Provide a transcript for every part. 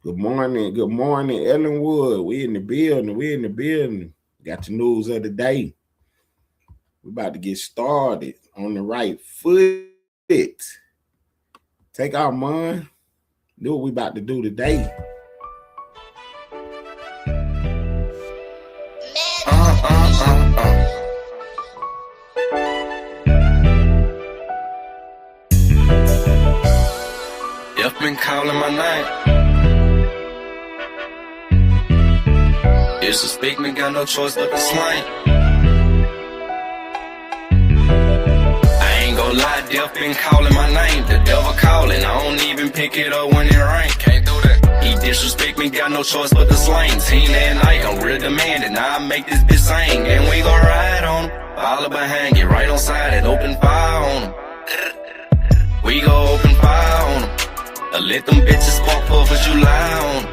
Good morning, Ellenwood. We in the building. We in the building. Got the news of the day. We about to get started on the right foot. Take our mind. Do what we about to do today. You've been calling my name. Disrespect me, got no choice but to slang. I ain't gon' lie, death been calling my name. The devil calling, I don't even pick it up when it rain. Can't do that. He disrespect me, got no choice but to slang. Team that night, I'm real demanding. Now I make this bitch sing, and we gon' ride on him. Follow behind, get right on side and open fire on him. We gon' open fire on him. Let them bitches spark puff as you lie on.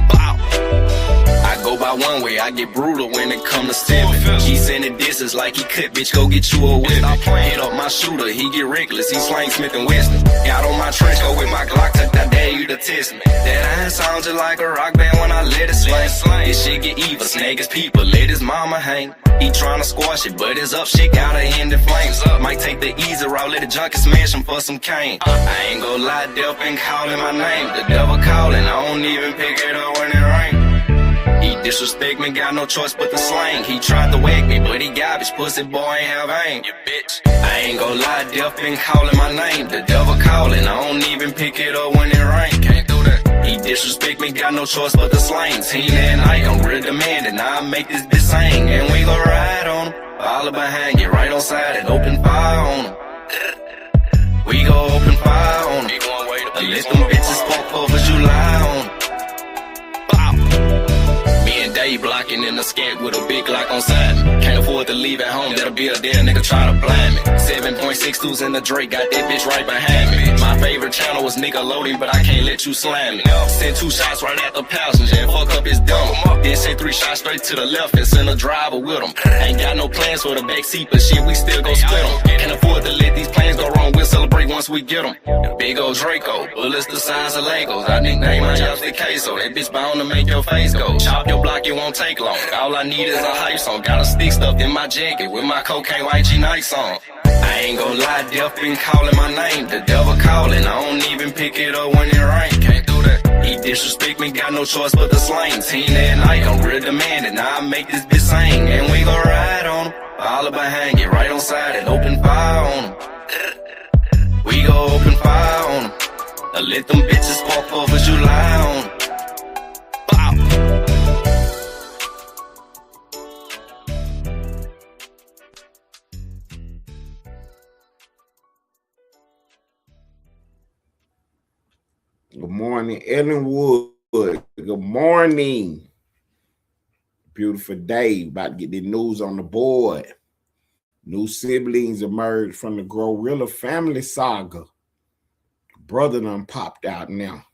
Bow. I go by one way, I get brutal when it come to stepping. He sending disses like he could, bitch, go get you a whip. Hit up my shooter, he get reckless, he slang Smith and Wesson. Got on my trench coat with my Glock, took that dare you to test me. That iron sound just like a rock band when I let it slang. This shit get evil, snag his people, let his mama hang. He tryna squash it, but his up shit gotta end in flames. Might take the easy route, let the junkie smash him for some cane. I ain't gon' lie, death been calling my name. The devil calling, I don't even pick it up when it rain. He disrespect me, got no choice but to slang. He tried to whack me, but he garbage, pussy boy ain't have aim. You bitch. I ain't gon' lie, death been calling my name. The devil calling, I don't even pick it up when it rain. Can't do that. He disrespect me, got no choice but to slang. Team that night, I'm real demanding. Now I make this bitch sing, and we gon' ride on him. Follow behind, get right on side and open fire on him. We gon' open fire on him. Let them bitches spark puff as you lie on him. Dave blocking in the skank with a big lock on side me. Can't afford to leave at home, that'll be a dead nigga try to blind me. 7.62s in the Drake, got that bitch right behind me. My favorite channel was Nickelodeon, but I can't let you slam me. Send 2 shots right at the passenger and fuck up his dumb. Then send 3 shots straight to the left and send a driver with him. Ain't got no plans for the backseat, but shit, we still gon' split them. Can't afford to let these plans go wrong, we'll celebrate once we get them. Big old Draco, bullets the size of Legos. I nickname my house the queso, that bitch bound to make your face go. Chop your block, it won't take long. All I need is a hype song. Got a stick stuffed in my jacket with my cocaine white G nice on. I ain't gon' lie, death been calling my name. The devil calling, I don't even pick it up when it rain. Can't do that. He disrespect me, got no choice but to slang. Team that night, I'm real demanding. Now I make this bitch sing, and we gon' ride on him. Follow behind, get right on side and open fire on him. We gon' open fire on him. Let them bitches spark puff as you lie on him. Good morning, Ellenwood. Good morning. Beautiful day. About to get the news on the board. New siblings emerged from the Glorilla family saga. Brother done popped out now.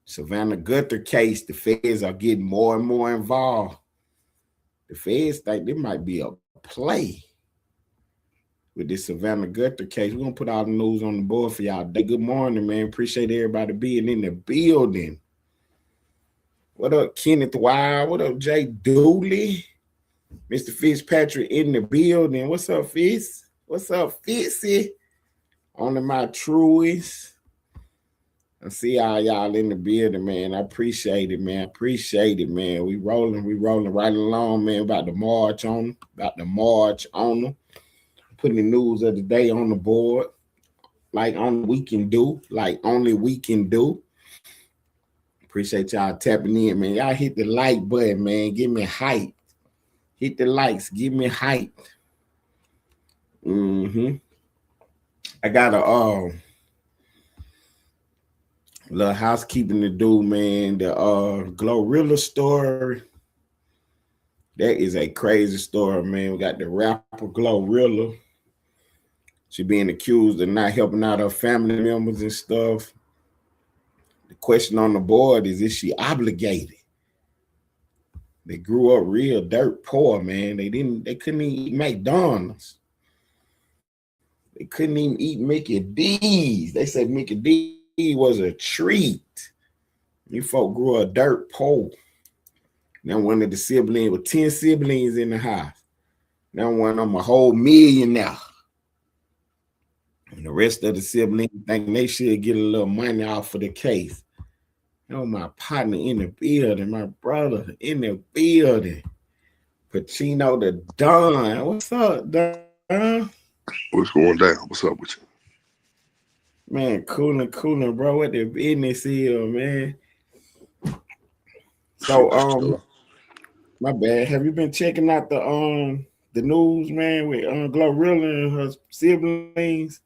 Savannah Guthre case, the feds are getting more and more involved. The feds think there might be a play with this Savannah Guthre case. We're going to put all the news on the board for y'all today. Good morning, man. Appreciate everybody being in the building. What up, Kenneth Wild? What up, Jay Dooley? Mr. Fitzpatrick in the building. What's up, Fitz? What's up, Fitzy? On to my truest. I see all y'all in the building, man. I appreciate it, man. We rolling right along, man. About to march on them. Putting the news of the day on the board, like only we can do. Appreciate y'all tapping in, man. Y'all hit the like button, man. Give me hype. Hit the likes. Give me hype. I got a little housekeeping to do, man. The Glorilla story. That is a crazy story, man. We got the rapper Glorilla. She being accused of not helping out her family members and stuff. The question on the board is she obligated? They grew up real dirt poor, man. They couldn't even eat McDonald's. They couldn't even eat Mickey D's. They said Mickey D's was a treat. You folk grew a dirt poor. Now one of the siblings with 10 siblings in the house. Now one of them a whole millionaire. And the rest of the siblings think they should get a little money off of the case. You know, my partner in the building, my brother in the building. Pacino the Don. What's up, Don? What's going down? What's up with you? Man, cooling, bro. What the business is, man. So, my bad. Have you been checking out the news, man, with Glorilla and her siblings?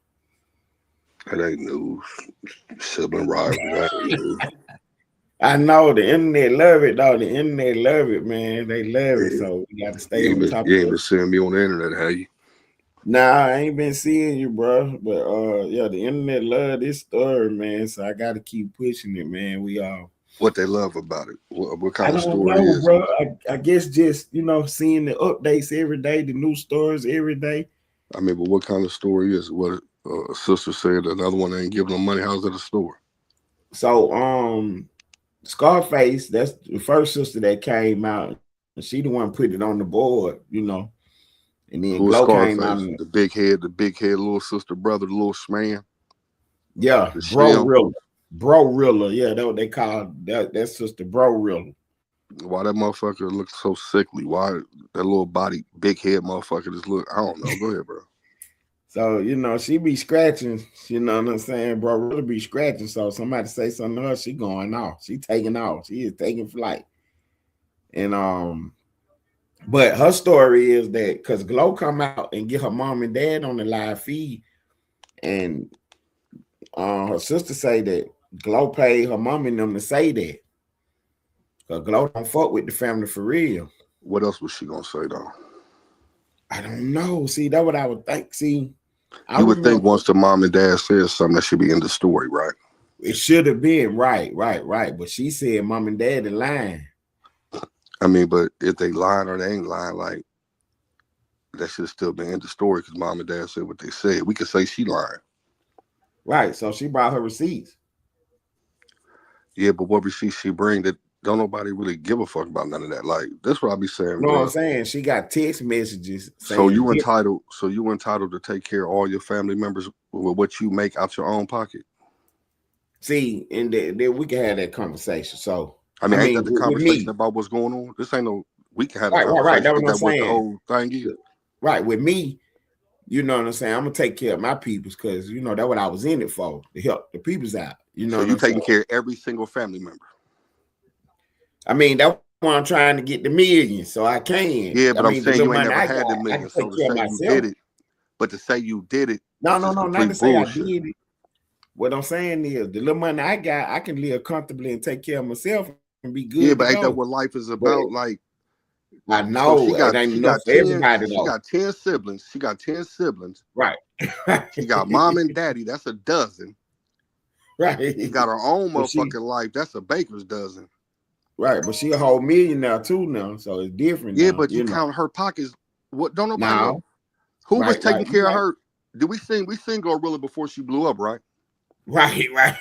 That ain't news. Sibling rivalry. I know the internet love it, though. The internet love it, man. They love it, so we got to stay on top of it. You ain't been seeing me on the internet, have you? Nah, I ain't been seeing you, bro. But yeah, the internet love this story, man. So I got to keep pushing it, man. We all. What they love about it? What kind of story know, is bro. it? I guess just, seeing the updates every day, the new stories every day. I mean, but what kind of story is it? What a sister said another one ain't giving them money. How's it a story? So, Scarface, that's the first sister that came out. And she the one put it on the board, And then Who's Glow Scarface? came out. The big head little sister brother, the little man. Yeah, Bro-Rilla. Yeah, that's what they call that's sister Bro-Rilla. Why that motherfucker looks so sickly? Why that little body, big head motherfucker just look? I don't know. Go ahead, bro. So, she be scratching, you know what I'm saying? Bro, really be scratching. So somebody say something to her, she going off. She taking off. She is taking flight. And but her story is that because Glow come out and get her mom and dad on the live feed, and her sister say that Glow paid her mom and them to say that. Because Glow don't fuck with the family for real. What else was she gonna say though? I don't know. See, that's what I would think. See, you would think once the mom and dad says something, that should be in the story, right? It should have been right. But she said mom and dad are lying. I mean, but if they lying or they ain't lying, like that should still be in the story because mom and dad said what they said. We could say she lying. Right. So she brought her receipts. Yeah, but what receipts she bring that don't nobody really give a fuck about none of that. Like that's what I be saying. You know what I'm saying? She got text messages saying, so you entitled to take care of all your family members with what you make out your own pocket. See, and then we can have that conversation. So I mean, ain't that the conversation about what's going on? This ain't no we can have a conversation. Right. That's what I'm saying. What the whole thing is. Right. With me, you know what I'm saying? I'm gonna take care of my peoples because that's what I was in it for, to help the peoples out. So you taking care of every single family member. I mean, that's why I'm trying to get the millions, so I can. Yeah, but I'm saying you ain't never had the millions, so to say you did it, but to say you did it, no, not to say I did it. What I'm saying is, the little money I got, I can live comfortably and take care of myself and be good. Yeah, but ain't that what life is about? Like, I know so she got 10 siblings. She got 10 siblings. Right. She got mom and daddy. That's a dozen. Right. She got her own motherfucking life. That's a baker's dozen. Right, but she a whole millionaire too now, so it's different. Yeah, now, but you count her pockets. What don't nobody now, know? Who was taking care of her? Did we sing Glorilla before she blew up, right? Right.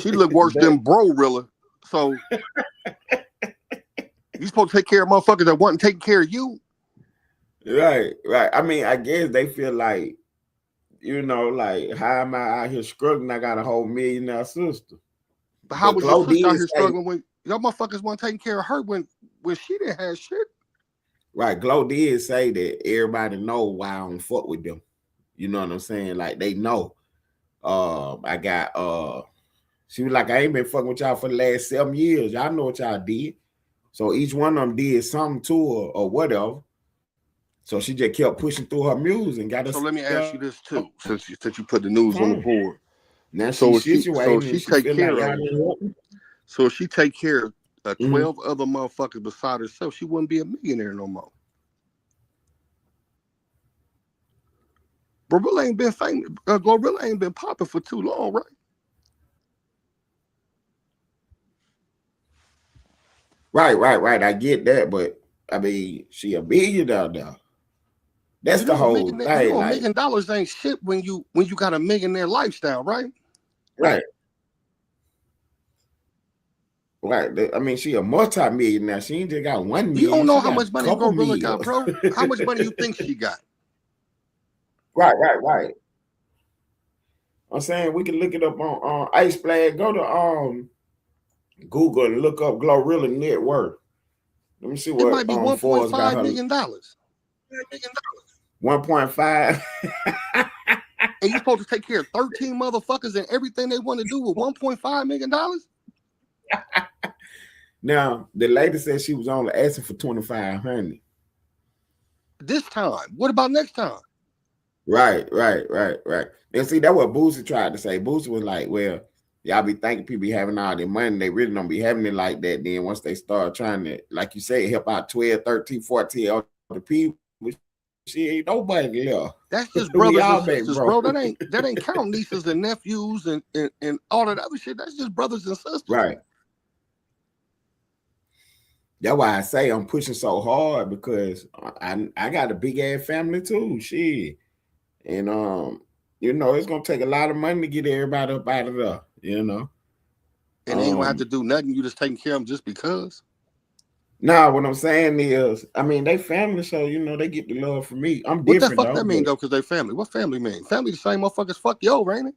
She looked worse than Bro-Rilla. So you supposed to take care of motherfuckers that wasn't taking care of you. Right. I mean, I guess they feel like, like, how am I out here struggling? I got a whole millionaire sister. But how was your sister out here struggling when y'all motherfuckers weren't taking care of her when she didn't have shit? Right. Glow did say that everybody know why I don't fuck with them. You know what I'm saying? Like, they know. I got she was like, I ain't been fucking with y'all for the last 7 years. Y'all know what y'all did. So each one of them did something to her or whatever. So she just kept pushing through her music and got us. So let me ask you this too, since you put the news on the board. Now so she take care of it. So if she take care of 12 other motherfuckers beside herself, she wouldn't be a millionaire no more. Glorilla ain't been famous. Glorilla ain't been popping for too long, right? Right. I get that, but I mean, she a billionaire now. That's the whole thing. $1 million ain't shit when you got a millionaire lifestyle, right? Right. Right. I mean, she a multi-millionaire. She ain't just got 1 million. You don't know she how got much a money couple Glorilla got, million. bro. How much money you think she got? Right. I'm saying we can look it up on Ice Flag. Go to Google and look up Glorilla net worth. Let me see It what might be Forbes got $1.5 her. million. 1.5. And you supposed to take care of 13 motherfuckers and everything they want to do with $1.5 million? Now, the lady said she was only asking for 2,500. This time. What about next time? Right. And see, that's what Boosie tried to say. Boosie was like, well, y'all be thinking people be having all their money. They really don't be having it like that. Then once they start trying to, like you say, help out 12, 13, 14 other people, she ain't nobody left. That's just brothers and back, sisters, bro. That ain't count nieces and nephews and all that other shit. That's just brothers and sisters. Right. That's why I say I'm pushing so hard, because I got a big ass family too. Shit. And it's gonna take a lot of money to get everybody up out of there, And they ain't gonna have to do nothing. You just taking care of them just because. Nah, what I'm saying is, I mean, they family, so they get the love from me. I'm different. What the fuck that mean though? Because they family. What family mean? Family the same motherfuckers fuck yo, ain't it?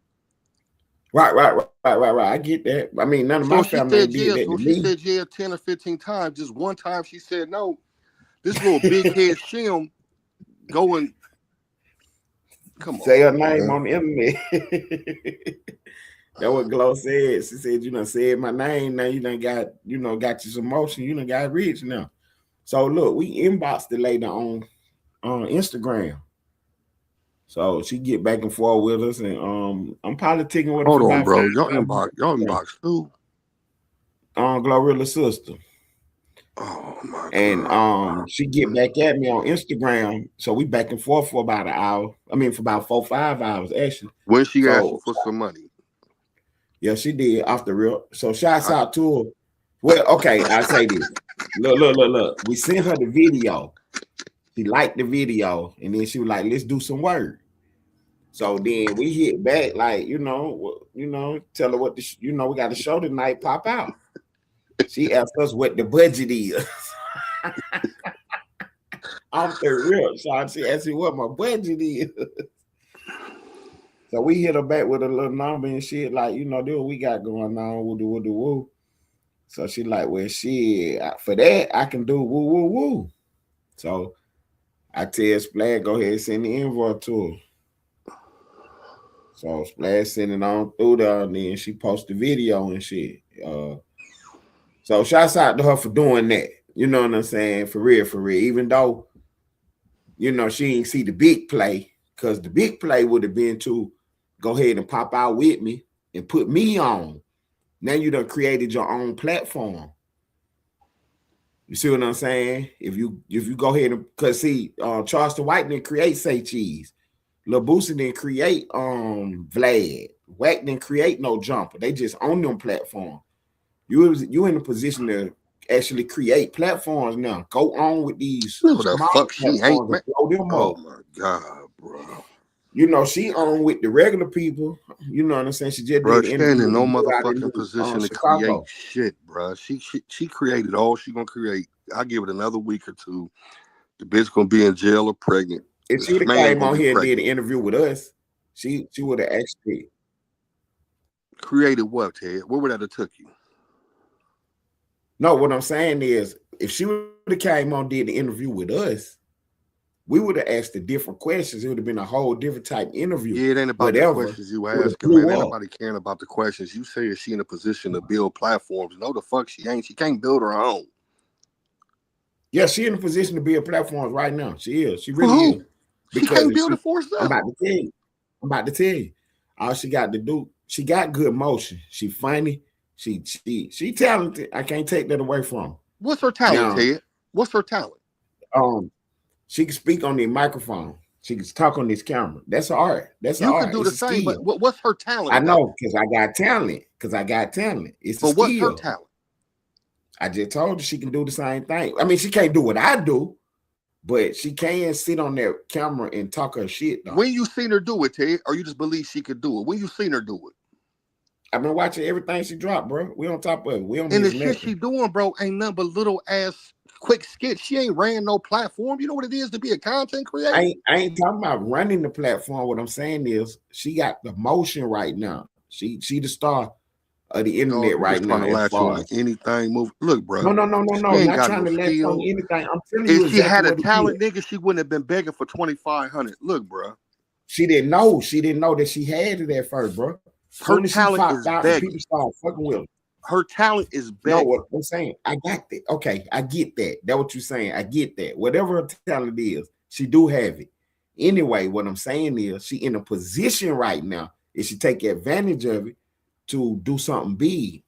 Right. I get that. I mean, none of my family did that to me. She said yeah 10 or 15 times. Just one time she said no. This little big head shim going. Come on. Say her name on the internet. That's what Glow said. She said, you done said my name. Now you done got, got you some motion. You done got rich now. So look, we inboxed the lady on Instagram. So she get back and forth with us, and I'm politicking with her. Hold on, bro. Y'all inbox too. Glorilla's sister. Oh my and God. She get back at me on Instagram. So we back and forth for about an hour. I mean, for about 4 or 5 hours actually. When she asked you for some money. Yeah, she did off the real. So shouts out to her. Well, okay, I say this. Look. We sent her the video. She liked the video, and then she was like, "Let's do some work." So then we hit back, like, tell her what we got a show tonight. Pop out. She asked us what the budget is. Off the real. So she asked me what my budget is. So we hit her back with a little number and shit, like, this what we got going on. Woo. So she like, well, shit, for that, I can do woo. So I tell Splash, go ahead and send the invoice to her. So Splash sent it on through there, and then she posted the video and shit. So shouts out to her for doing that. You know what I'm saying? For real. Even though, she ain't see the big play, because the big play would have been to go ahead and pop out with me and put me on. Now you done created your own platform. You see what I'm saying? If you go ahead and, because see, Charleston White didn't create Say Cheese. Lil Boosie didn't create Vlad. Wack didn't create no Jumper. They just own them platform. You in a position to actually create platforms now. Go on with these. Who the fuck she ain't, man? Oh my God, bro. She on with the regular people. You know what I'm saying? She just bro, did she ain't in no motherfucking position to create shit, bro. She created all she gonna create. I'll give it another week or two. The bitch gonna be in jail or pregnant. If she would have came on here and did an interview with us, she would have actually created what, Ted? Where would that have took you? No, what I'm saying is, if she would have came on and did the interview with us, we would have asked the different questions. It would have been a whole different type interview. Yeah, it ain't about the questions you asking, man. Ain't nobody caring about the questions. You say, is she in a position to build platforms? No, the fuck she ain't. She can't build her own. Yeah, she in a position to build platforms right now. She is. She really is. She can't build it for herself. I'm about to tell you. All she got to do, she got good motion. She funny. She talented. I can't take that away from her. What's her talent, Ted? What's her talent? She can speak on the microphone. She can talk on this camera. That's art. That's you art. Can do the same, but what's her talent? I know, because I got talent. It's a skill. What's her talent? I just told her she can do the same thing. I mean, she can't do what I do, but she can sit on that camera and talk her shit. Though. When you seen her do it, Ted, or you just believe she could do it? When you seen her do it? I've been watching everything she dropped, bro. We on top of it. We don't And the miss shit nothing. she doing, bro, ain't nothing but little ass quick skits. She ain't ran no platform. You know what it is to be a content creator? I ain't talking about running the platform. What I'm saying is she got the motion right now. She the star of the internet Dog, right now. Trying to latch on to anything move. Look, bro. No. She ain't Not got trying no to latch skill. on anything. I'm telling If you she had exactly a what talent, nigga, she wouldn't have been begging for 2,500. Look, bro. She didn't know. She didn't know that she had it at first, bro. Her talent is out, begging. people started fucking with her. Her talent is begging. No, what I'm saying, I got that. Okay, I get that. That's what you're saying. I get that. Whatever her talent is, she do have it. Anyway, what I'm saying is she in a position right now is she take advantage of it to do something big.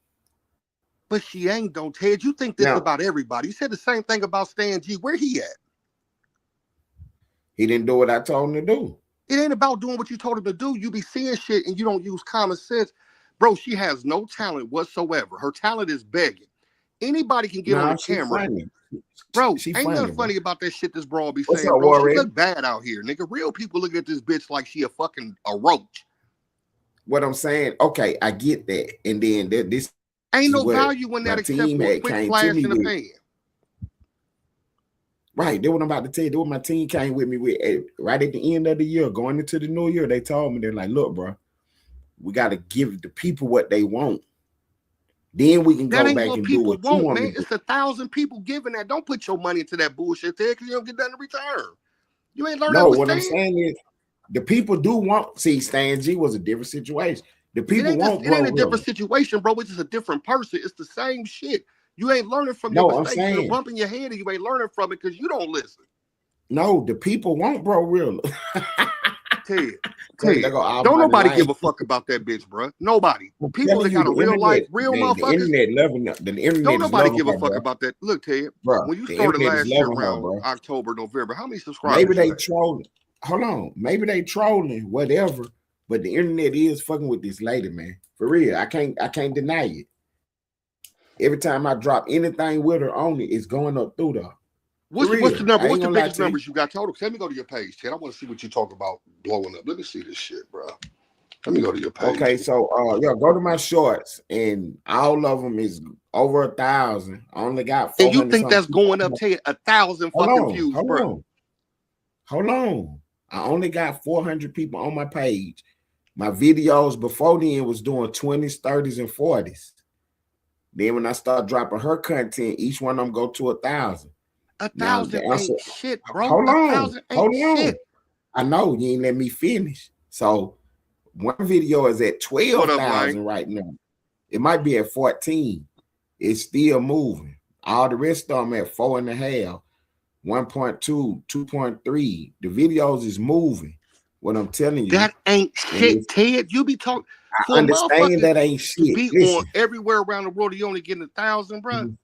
But she ain't, though, Ted. You think this about everybody. You said the same thing about Stan G. Where he at? He didn't do what I told him to do. It ain't about doing what you told him to do. You be seeing shit and you don't use common sense. Bro, she has no talent whatsoever. Her talent is begging. Anybody can get on the camera. Funny. Bro, she ain't nothing funny bro. about that shit this broad be What's saying, up, bro. Warren? She look bad out here, nigga. Real people look at this bitch like she a roach. What I'm saying, okay, I get that. And then this ain't no value in that except for a quick flash in the pan. Right, that's what I'm about to tell you. That's what my team came with me with right at the end of the year, going into the new year. They told me, they're like, look, bro, we got to give the people what they want. Then we can go back and do what you want, man. It's 1,000 people giving that. Don't put your money into that bullshit there because you don't get nothing in return. You ain't learned that. No, what I'm saying is the people do want. See, Stan G was a different situation. The people want. It ain't a different situation, bro. It's just a different person. It's the same shit. You ain't learning from your mistakes. You're bumping your head and you ain't learning from it because you don't listen. No, the people want bro real. Ted, don't nobody give a fuck about that bitch, bro. Nobody. People that got a real life, real motherfuckers. The internet don't nobody give a fuck about that. Look, Ted, bro, when you started last year around October, November, how many subscribers? Maybe they trolling. Hold on. Maybe they trolling, whatever. But the internet is fucking with this lady, man. For real. I can't deny it. Every time I drop anything with her on it, it's going up through there. What's the number? What's the biggest numbers you got total? Let me go to your page, Ted. I want to see what you talk about blowing up. Let me see this shit, bro. Let me go to your page. Okay, so go to my shorts, and all of them is over 1,000. I only got 400. And you think that's going up, Ted? 1,000 fucking views, bro. Hold on. I only got 400 people on my page. My videos before then was doing 20s, 30s, and 40s. Then when I start dropping her content, each one of them go to 1,000. 1,000 ain't shit, bro. Hold on. I know you ain't let me finish. So one video is at 12,000 right now. It might be at 14. It's still moving. All the rest of them at 4.5, 1.2, 2.3. The videos is moving. What I'm telling you. That ain't shit, Ted. You be talking. I understand that ain't shit. Be on everywhere around the world. You only getting 1,000, bro.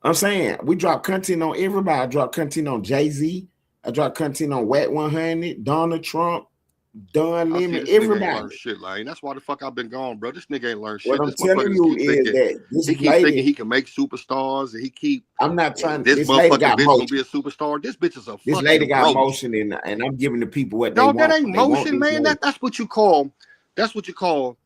I'm saying we drop content on everybody. I drop content on Jay-Z. I drop content on Whack 100, Donald Trump, Don Lemon, everybody. Ain't learn shit, like that's why the fuck I've been gone, bro. This nigga ain't learned shit. What I'm telling you is that this he keep thinking he can make superstars, and he keep. I'm not trying. This motherfucking bitch gonna be a superstar. This bitch is a. This lady got motion, and I'm giving the people what they want. No, that ain't motion, man. That's what you call. That's what you call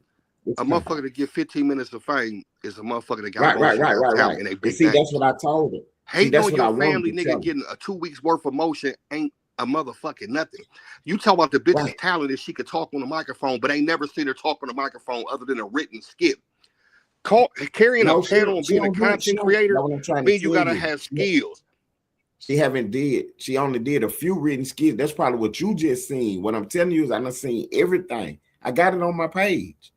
a motherfucker to get 15 minutes of fame is a motherfucker that got motion. Right. And they big that's what I told her. Hating on your family, nigga, getting a 2 weeks worth of motion ain't a motherfucking nothing. You talk about the bitch's talent is she could talk on the microphone, but ain't never seen her talk on the microphone other than a written skit. Carrying a panel and being a content creator, mean you gotta have skills. She only did a few written skits. That's probably what you just seen. What I'm telling you is I done seen everything. I got it on my page.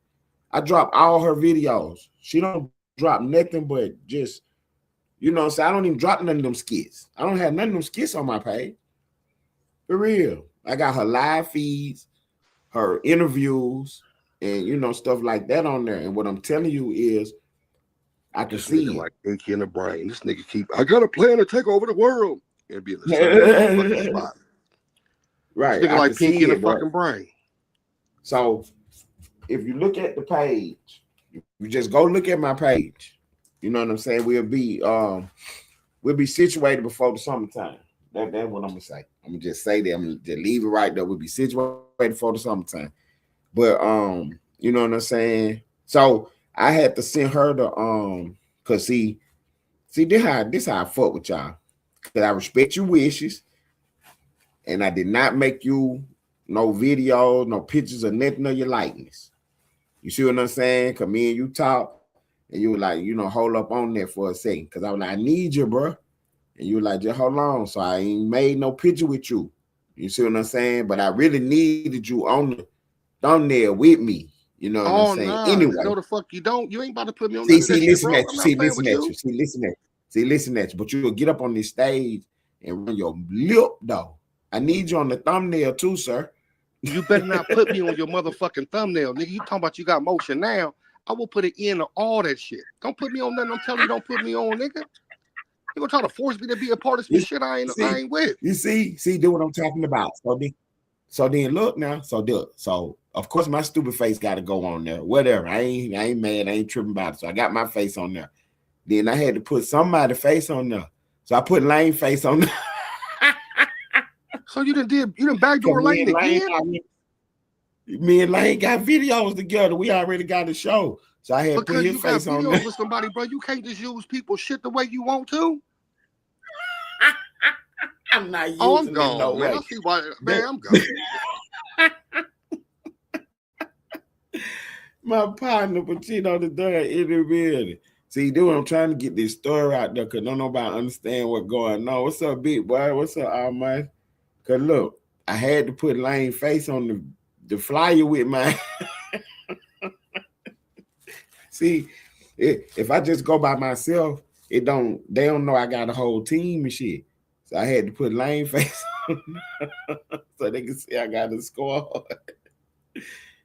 I drop all her videos. She don't drop nothing but just, so I don't even drop none of them skits. I don't have none of them skits on my page. For real. I got her live feeds, her interviews, and stuff like that on there. And what I'm telling you is I can see it. Like Inky in the brain. This nigga I got a plan to take over the world. It'd be in the same spot. Right. This nigga like Pinky in the fucking brain. So if you look at the page, you just go look at my page. You know what I'm saying? We'll be situated before the summertime. That's what I'm gonna say. I'm gonna just say that. I'm gonna just leave it right there. We'll be situated before the summertime. But You know what I'm saying? So I had to send her the cause see this how I fuck with y'all. Cause I respect your wishes, and I did not make you no videos, no pictures, or nothing of your likeness. You see what I'm saying? Cause me and you talk, and you were like, hold up on there for a second. Cause I was like, I need you, bro. And you were like, just hold on. So I ain't made no picture with you. You see what I'm saying? But I really needed you on the thumbnail with me. You know what I'm saying? Nah. Anyway. No, the fuck you don't. You ain't about to put me on that shit, bro. Listen at you. But you'll get up on this stage and run your lip, though. I need you on the thumbnail, too, sir. You better not put me on your motherfucking thumbnail, nigga. You talking about you got motion now. I will put it in all that shit. Don't put me on nothing. I'm telling you, don't put me on, nigga. You gonna try to force me to be a part of some shit I ain't with. You see, do what I'm talking about. So then look now. So of course my stupid face got to go on there. Whatever. I ain't mad. I ain't tripping about it. So I got my face on there. Then I had to put somebody's face on there. So I put Lane face on there. So you done backdoor Lane again? Me and Lane got videos together. We already got a show. So I had to put his face on there. With somebody, bro. You can't just use people's shit the way you want to. I'm not using I'm gone, no man. way. I see why, man, I'm gone. My partner, Pacino, the third interviewed. See, dude, I'm trying to get this story out there because don't nobody understand what's going on. What's up, big boy? What's up, Almighty? Because look, I had to put Lane face on the flyer with my... See, if I just go by myself, they don't know I got a whole team and shit. So I had to put Lane face on so they can see I got a squad.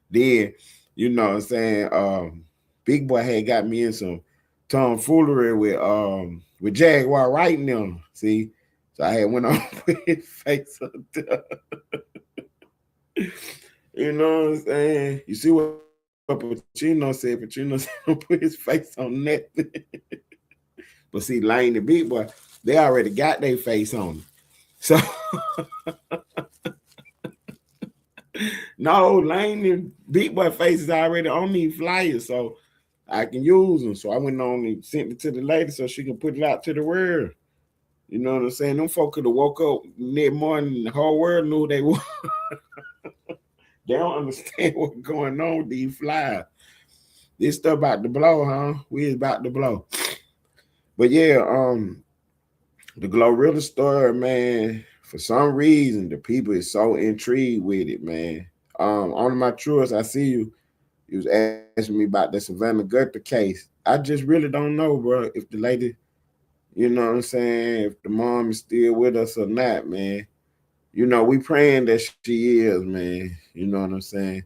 Then, you know what I'm saying? Big boy had got me in some tomfoolery with Jaguar right now. See? So I had went on with his face up there. You know what I'm saying? You see what Pacino said? Pacino said put his face on that. But see, Lane the big boy, they already got their face on it. So no, Lane and big boy face is already on these flyers, so I can use them. So I went on and sent it to the lady so she can put it out to the world. You know what I'm saying? Them folk could have woke up that morning, the whole world knew they were. They don't understand what's going on with these flyers. This stuff about to blow, huh? We is about to blow. But yeah, the Glorilla story, man, for some reason, the people is so intrigued with it, man. On my truest, I see you was asking me about the Savannah Guthre case. I just really don't know, bro, if the lady, you know what I'm saying, if the mom is still with us or not, man. You know, we praying that she is, man. You know what I'm saying?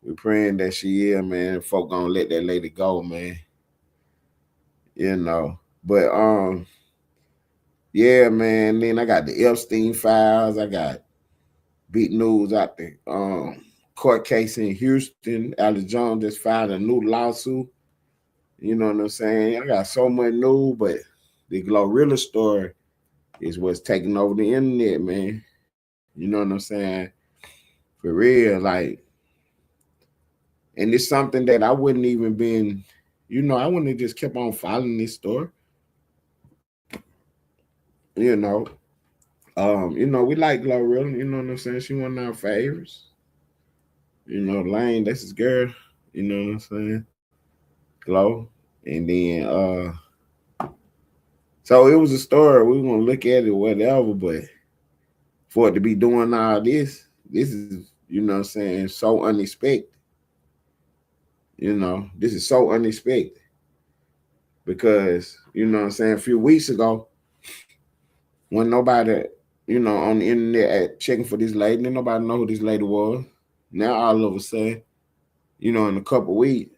We praying that she is, man. Folk gonna let that lady go, man. You know. But yeah, man. Then I got the Epstein files. I got big news out the court case in Houston. Alex Jones just filed a new lawsuit. You know what I'm saying? I got so much news, but the Glorilla story is what's taking over the internet, man. You know what I'm saying? For real, like, and it's something that I wouldn't even been, you know, I wouldn't have just kept on following this story. You know, we like Glorilla, you know what I'm saying? She one of our favorites. You know, Lane, that's his girl, you know what I'm saying? Glo. And then so it was a story. We were gonna look at it, whatever, but for it to be doing all this is, you know what I'm saying, so unexpected. You know, this is so unexpected. Because, you know what I'm saying, a few weeks ago, when nobody, you know, on the internet checking for this lady, didn't nobody know who this lady was. Now all of a sudden, you know, in a couple of weeks,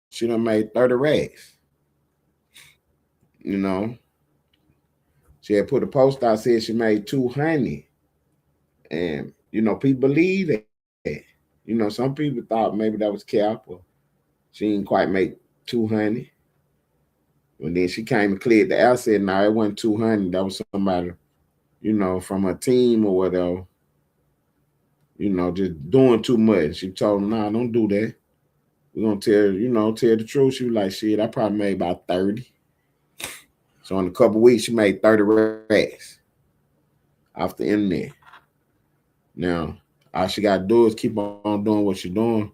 she done made 30 racks. You know. She had put a post out, said she made 200. And, you know, people believe that. You know, some people thought maybe that was cap, or she didn't quite make 200. And then she came and cleared the air, said, no, it wasn't 200. That was somebody, you know, from her team or whatever, you know, just doing too much. She told them, no, don't do that. we're gonna tell the truth. She was like, shit, I probably made about 30. So in a couple weeks, she made 30 racks off the internet. Now, all she gotta do is keep on doing what she's doing,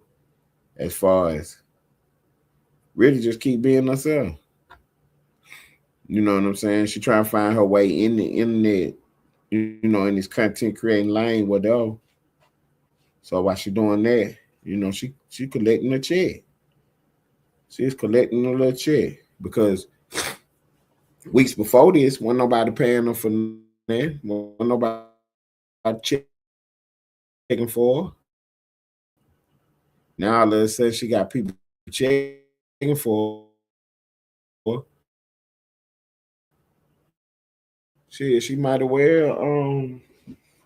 as far as really just keep being herself. You know what I'm saying? She trying to find her way in the internet, in this content creating lane, whatever. So while she doing that, she collecting a check. She's collecting a little check because weeks before this, wasn't nobody paying her for that. Wasn't nobody checking for her. Now all of a sudden she got people checking for her. She might have well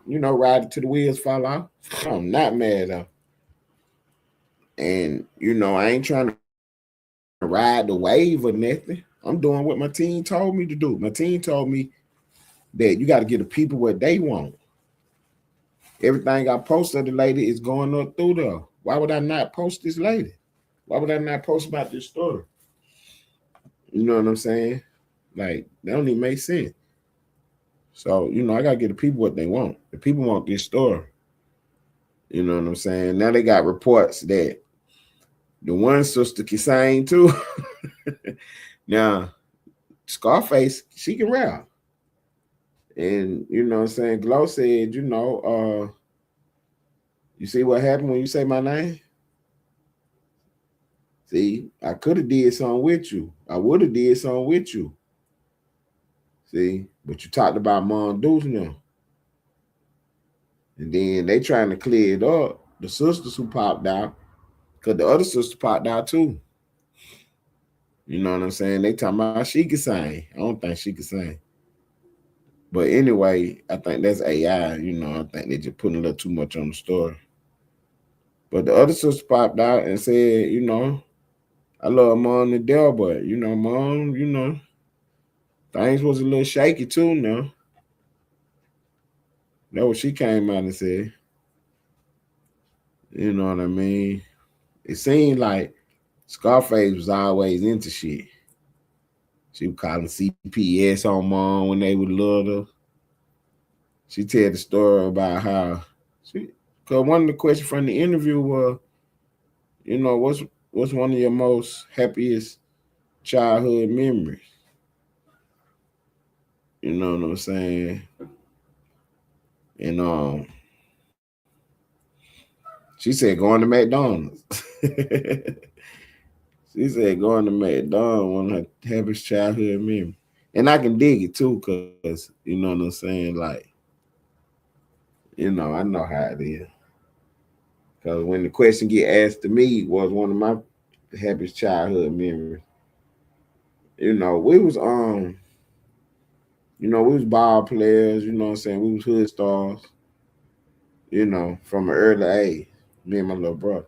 ride it till the wheels fall off. I'm not mad though. And I ain't trying to ride the wave or nothing. I'm doing what my team told me to do. My team told me that you got to get the people what they want. Everything I post of the lady is going up through there. Why would I not post this lady? Why would I not post about this story? You know what I'm saying? Like, that don't even make sense. So, I got to get the people what they want. The people want this story. You know what I'm saying? Now they got reports that the one sister can sing too. Now, Scarface, she can rap. And, you know what I'm saying? Glow said, you see what happened when you say my name? See, I could have did something with you. I would have did something with you. See, but you talked about Mom Deuce now. And then they trying to clear it up. The sisters who popped out, because the other sister popped out too. You know what I'm saying? They talking about she can sing. I don't think she can sing. But anyway, I think that's AI. I think they just putting a little too much on the story. But the other sister popped out and said, I love Mom to death, but, Mom, things was a little shaky too now. That's what she came out and said. You know what I mean? It seemed like Scarface was always into shit. She was calling CPS on Mom when they were little. She tell the story about how because one of the questions from the interview was, what's one of your most happiest childhood memories? You know what I'm saying? And she said going to McDonald's. She said going to McDonald's, one of her happiest childhood memories. And I can dig it too, because, you know what I'm saying? Like, I know how it is. Because when the question get asked to me, was one of my happiest childhood memories. We was we was ball players, you know what I'm saying? We was hood stars, from an early age. Me and my little brother.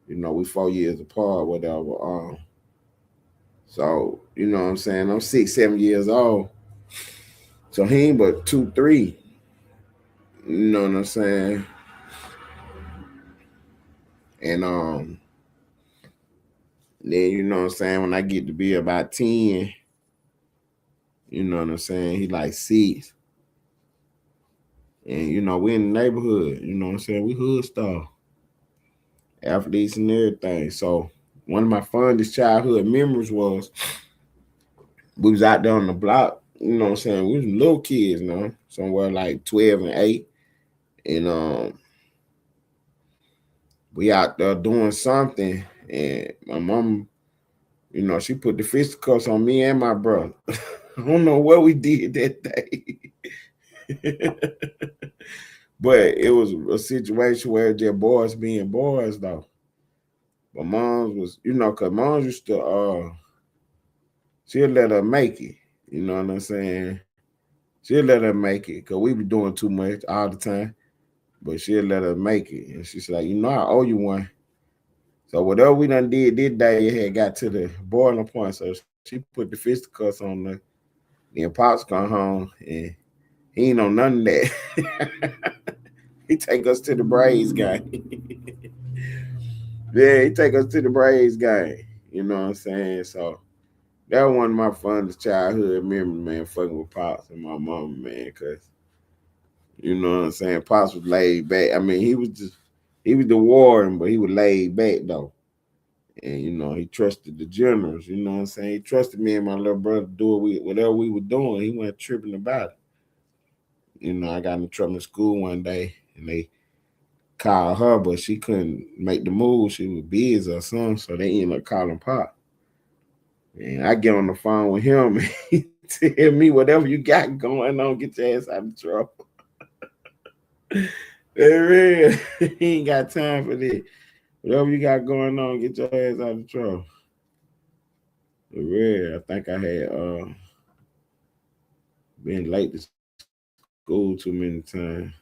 We 4 years apart, whatever. So, you know what I'm saying? I'm 6, 7 years old. So he ain't but 2, 3. You know what I'm saying? And then you know what I'm saying, when I get to be about 10, you know what I'm saying, he like 6. And we in the neighborhood, you know what I'm saying? We hood star. Athletes and everything. So one of my fondest childhood memories was we was out there on the block, you know what I'm saying? We was little kids, somewhere like 12 and 8. And we out there doing something, and my mom, she put the fisticuffs on me and my brother. I don't know what we did that day. But it was a situation where just boys being boys, though. But moms was, because moms used to, she'll let her make it. You know what I'm saying? She'll let her make it, because we be doing too much all the time. But she'll let her make it. And she's like, I owe you one. So whatever we done did this day, it had got to the boiling point. So she put the fisticuffs on the. Then Pops come home, and he ain't know none of that. He take us to the Braves game. Yeah, he take us to the Braves game. You know what I'm saying? So that was one of my funnest childhood memories, man, fucking with Pops and my mama, man, because, you know what I'm saying, Pops was laid back. I mean, he was the warden, but he was laid back, though. And, you know, he trusted the generals, you know what I'm saying? He trusted me and my little brother to do whatever we were doing. He wasn't tripping about it. You know, I got in trouble in school one day, and they called her, but she couldn't make the move. She was busy or something, so they ended up calling Pop. And I get on the phone with him, and he tell me, whatever you got going on, get your ass out of trouble. Real. He ain't got time for this. Whatever you got going on, get your ass out of trouble. For real, I think I had been late to school too many times.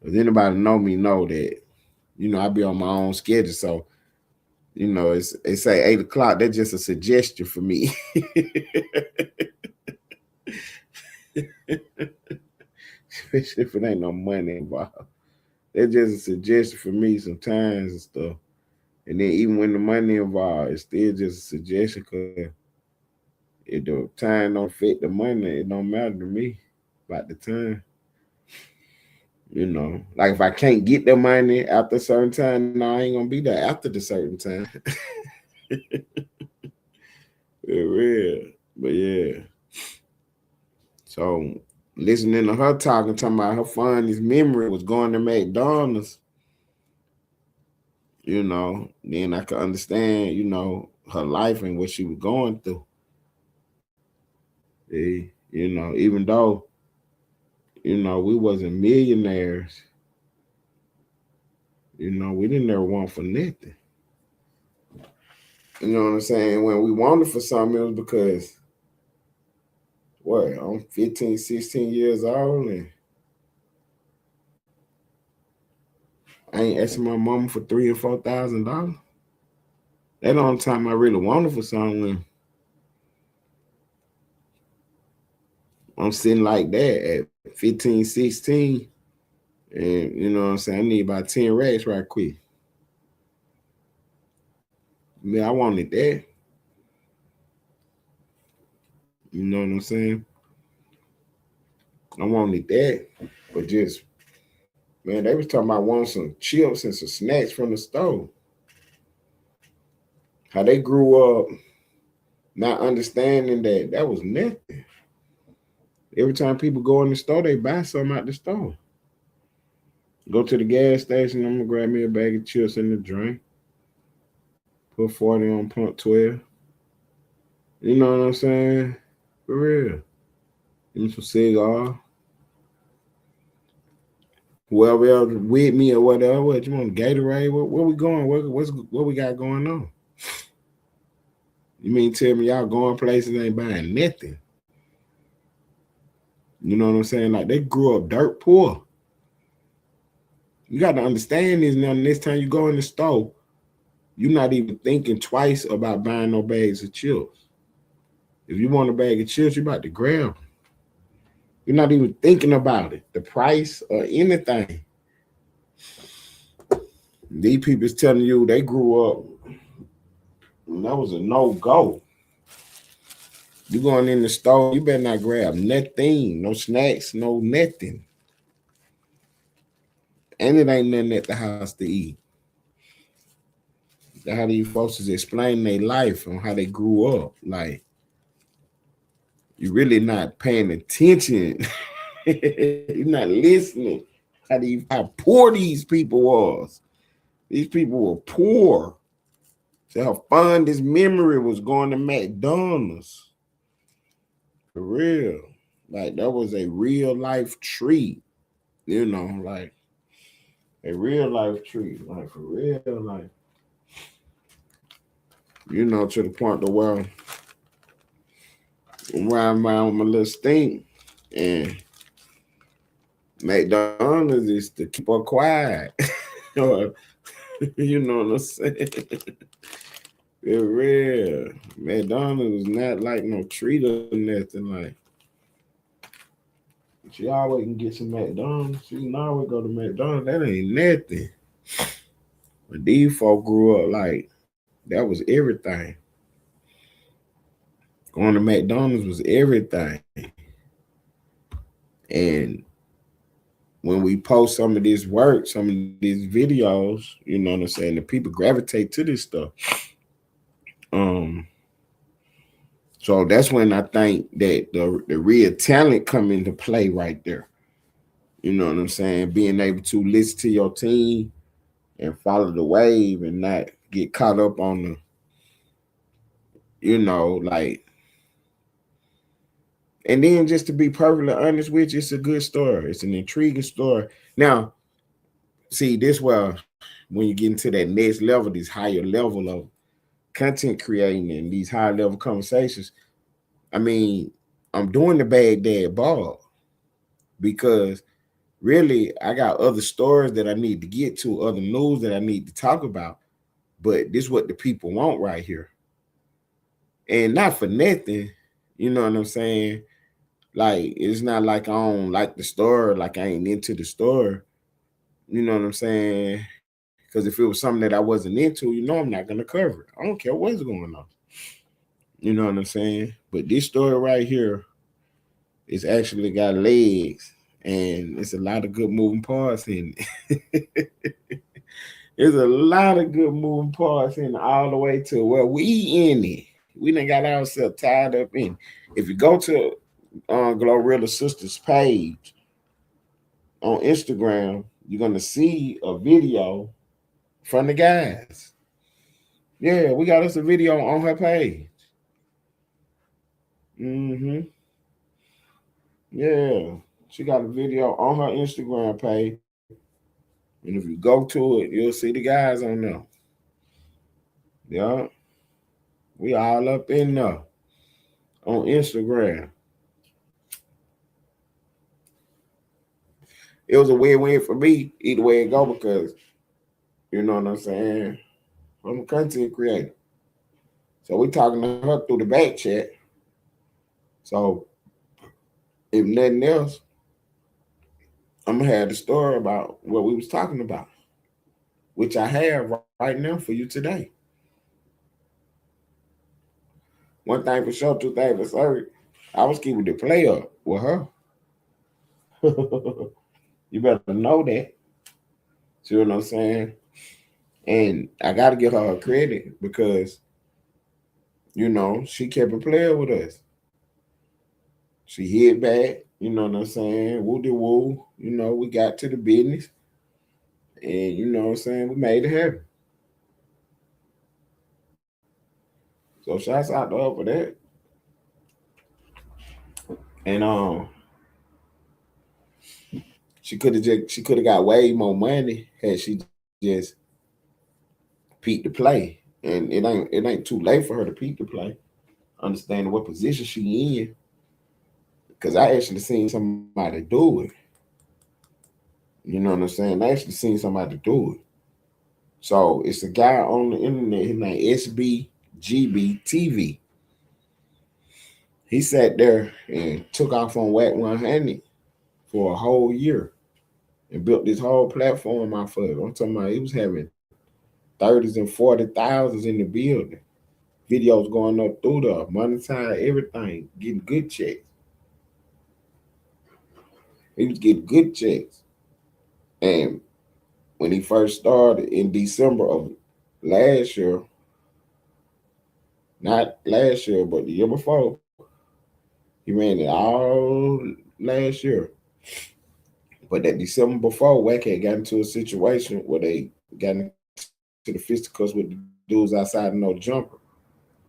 If anybody know that, you know, I be on my own schedule. So, you know, they say 8 o'clock. That's just a suggestion for me. Especially if it ain't no money involved. That's just a suggestion for me sometimes and stuff. And then even when the money involved, it's still just a suggestion because if the time don't fit the money, it don't matter to me about the time. You know, like if I can't get the money after a certain time, no, I ain't gonna be there after the certain time. For real. But yeah. So listening to her talking about her fondest memory was going to McDonald's, you know, then I could understand, you know, her life and what she was going through. You know, even though, you know, we wasn't millionaires, you know, we didn't ever want for nothing. You know what I'm saying? When we wanted for something, it was because, what, I'm 15, 16 years old, and I ain't asking my mama for $3,000 or $4,000. That the only time I really wanted for something when I'm sitting like that at 15, 16, and you know what I'm saying, I need about 10 racks right quick. I mean, I wanted that. You know what I'm saying? I wanted that, but just, man, they was talking about wanting some chips and some snacks from the store. How they grew up not understanding that was nothing. Every time people go in the store, they buy something out the store. Go to the gas station, I'm gonna grab me a bag of chips and a drink. Put 40 on pump 12. You know what I'm saying? For real. Give me some cigar. Whoever else with me or whatever, what you want, Gatorade? Where we going? What we got going on? You mean tell me y'all going places ain't buying nothing? You know what I'm saying? Like they grew up dirt poor. You got to understand this now. Next time you go in the store, you're not even thinking twice about buying no bags of chips. If you want a bag of chips, you're about to grab them. You're not even thinking about it, the price or anything. These people is telling you they grew up, and that was a no-go. You going in the store, you better not grab nothing, no snacks, no nothing. And it ain't nothing at the house to eat. That's how these folks is explaining their life and how they grew up. Like, you're really not paying attention. You're not listening. How poor these people was. These people were poor. So how fun this memory was going to McDonald's. For real. Like, that was a real life treat. You know, like a real life treat. Like, for real life. You know, to the point to where I'm riding around with my little stink, and McDonald's is to keep her quiet. You know what I'm saying? For real. McDonald's is not like no treat or nothing. Like, she always can get some McDonald's. She can always go to McDonald's. That ain't nothing. When these folk grew up, like that was everything. Going to McDonald's was everything. And when we post some of this work, some of these videos, you know what I'm saying, the people gravitate to this stuff. So that's when I think that the real talent come into play right there. You know what I'm saying? Being able to listen to your team and follow the wave and not get caught up on the, you know, like. And then just to be perfectly honest with you, it's a good story. It's an intriguing story. Now, see, this where when you get into that next level, this higher level of content creating and these high level conversations, I mean, I'm doing the Baghdad Ball because really I got other stories that I need to get to, other news that I need to talk about. But this is what the people want right here. And not for nothing, you know what I'm saying? Like, it's not like I don't like the story, like I ain't into the story. You know what I'm saying? Because if it was something that I wasn't into, you know I'm not going to cover it. I don't care what's going on. You know what I'm saying? But this story right here is actually got legs, and it's a lot of good moving parts in it. There's a lot of good moving parts in all the way to where we in it. We done got ourselves tied up in. If you go to Glorilla Sisters page on Instagram, you're gonna see a video from the guys. Yeah, we got us a video on her page. Yeah, she got a video on her Instagram page, and if you go to it, you'll see the guys on there. Yeah, we all up in there on Instagram. It was a win-win for me either way it go because, you know what I'm saying, I'm a content creator. So we talking to her through the back chat. So if nothing else, I'm gonna have the story about what we was talking about, which I have right now for you today. One thing for sure, two things for certain, I was keeping the play up with her. You better know that. See what I'm saying? And I got to give her credit because, you know, she kept it playing with us. She hit back, you know what I'm saying? Woo-de-woo. You know, we got to the business. And, you know what I'm saying? We made it happen. So shouts out to her for that. And she could have got way more money had she just peeked the play. And it ain't too late for her to peek the play. Understanding what position she in. Because I actually seen somebody do it. You know what I'm saying? I actually seen somebody do it. So it's a guy on the internet, his name SBGB TV. He sat there and took off on Whack 100 for a whole year and built this whole platform off of it. I'm talking about he was having 30s and 40,000s in the building. Videos going up through the monetize everything, getting good checks. He was getting good checks. And when he first started in December of last year, not last year, but the year before, he ran it all last year. But that December before, Wack had gotten into a situation where they got into the fisticuffs with the dudes outside of no jumper.